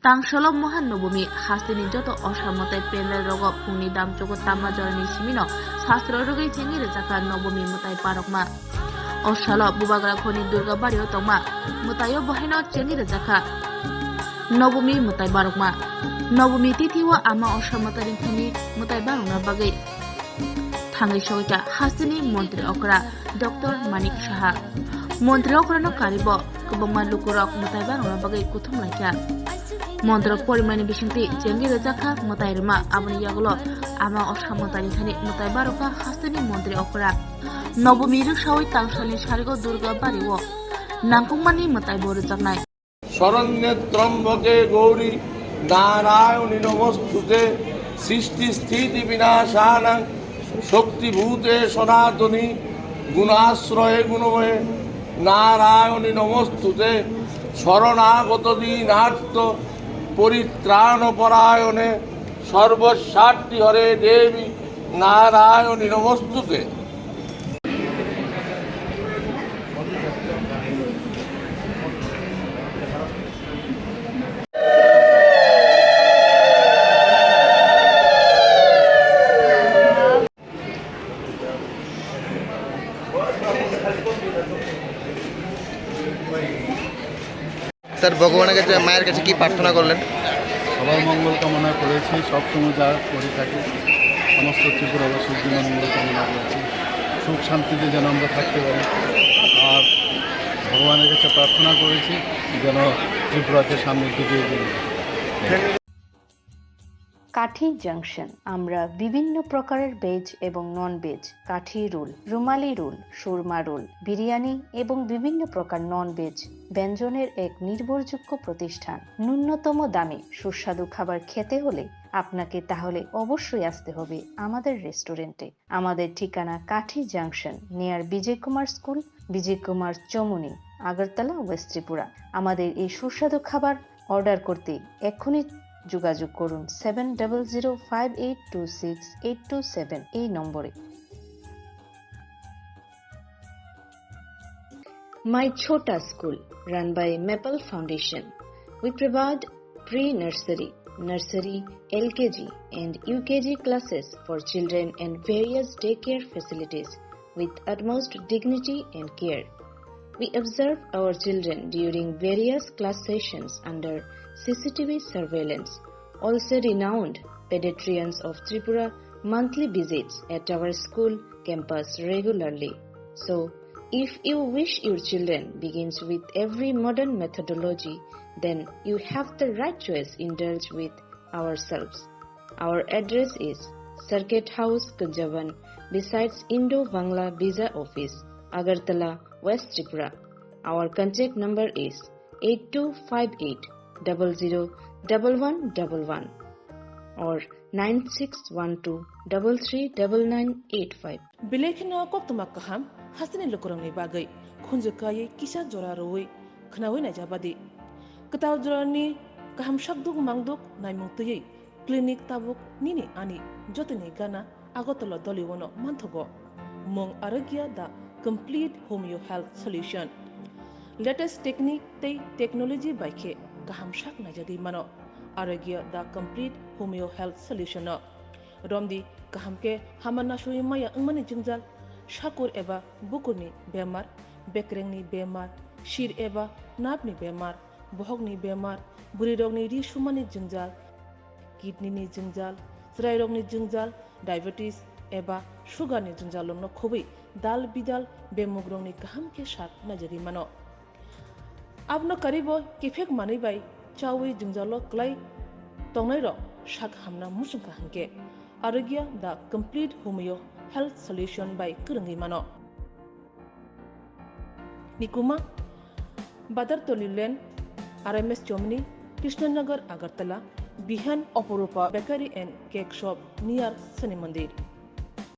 Tangsolo Mohan Navami Hasteni Joto Osamotai Pendal Rogo Puni Dam Choko Tama Jorani Simino Sastro Rogi Chengi Zaka Navami Mutai Parokma Osalo Bubagra Khoni Dugga Bario Toma Mutayo Boheno Chengi Zaka Navami Mutai Barokma Navmi Tithi wa Ama Osamotai Khani Mutai Barona Bagai Thangai Shoita Hasteni Montri Okra Dr. Manik Saha Montri Okra no Karibo Kubama Lukurok Mutai Barona Bagai Kutum Laika Montrok Porimani Bishinti Chengi Zaka Mutai Rima Abani Yagolo Ama Osamotai Khani Mutai Baroka Hasteni Montri Okra Navami Rushawi Tangsali Sharigo Dugga Bariwo Nangkumani Mutai Boru Janai শরণ্যত্রম্বকে Gauri Narayani নমস্তুতে সৃষ্টি স্থিতি বিনাশানাং শক্তিভূতে সনাতনী গুণাশ্রয়ে গুণময়ে নারায়ণী নমস্তুতে শরণাগত দীনার্ত পরিত্রাণপরায়ণে সর্বস্বার্থী হরে দেবী নারায়ণী নমস্তুতে। Sir ভগবানের কাছে মায়ের কাছে কি প্রার্থনা করলেন? সবার মঙ্গল কামনা করেছি, সবসময় যা করে থাকি সমস্ত ত্রিপুরাবাসীর জন্য মঙ্গল কামনা করেছি, সুখ শান্তিতে যেন আমরা থাকতে পারি। আর ভগবানের কাছে প্রার্থনা করেছি যেন ত্রিপুরাকে সামনের দিকে এগিয়ে নিয়ে যায়। কাঠি জাংশন আমরা বিভিন্ন প্রকারের ভেজ এবং নন ভেজ, কাঠি রোল, রুমালি রোল, সুরমা রোল, বিরিয়ানি এবং বিভিন্ন প্রকার নন ভেজ ব্যঞ্জনের এক নির্ভরযোগ্য প্রতিষ্ঠান। ন্যূনতম দামে সুস্বাদু খাবার খেতে হলে আপনাকে তাহলে অবশ্যই আসতে হবে আমাদের রেস্টুরেন্টে। আমাদের ঠিকানা কাঠি জাংশন নিয়ার বিজয় কুমার স্কুল, বিজয় কুমার চমুনি, আগরতলা, ওয়েস্ট ত্রিপুরা। আমাদের এই সুস্বাদু খাবার অর্ডার করতে এক্ষুনি যোগাযোগ করুন 7005826827 এই নম্বরে। My Chota School, run by Maple Foundation. We provide pre-nursery, nursery, LKG and UKG classes for children and various daycare facilities with utmost dignity and care. We observe our children during various class sessions under CCTV surveillance. Also renowned pediatricians of Tripura monthly visits at our school campus regularly. So, if you wish your children begins with every modern methodology, then you have the right choice. Indulge with ourselves. Our address is Circuit House, Kunjavan, besides Indo-Bangla Visa Office, Agartala, West Tripura. Our contact number is 8258001111 or 9612339985. Bilekino koktuma kaham Hasteni lokorongni bagai khunjukai kisa jora roi khnawi na jabadi ketaw jorani kaham shakduk mangduk naimungtui clinic tabuk nini ani jotini gana agotolo doliwono manthogo mong arogya da complete homeo health solution latest technique tei technology baikhe kaham shak na jagi mano arogya da complete homeo health solution romdi kahamke hamana shui maya ngmani jingjal shakur eba bukurni bemar bekrengni bemar shir eba napni bemar bohogni bemar buri rogni ri shumani jingjal kidney ni jingjal srai rogni jingjal diabetes eba sugar ni jingjal lomno khobi dal bidal bemugrongni kahamke shak najari mano abno karibo kifek mani bai chawi jingjalo klai tongnai ro shak hamna musungka hanke arogya the complete homeo health solution by Kurungi Mano. Nikuma Badar Tolilen RMS Chomni Krishnanagar Agartala Bihan Oporupa Bakery and Cake Shop near Sani Mandir.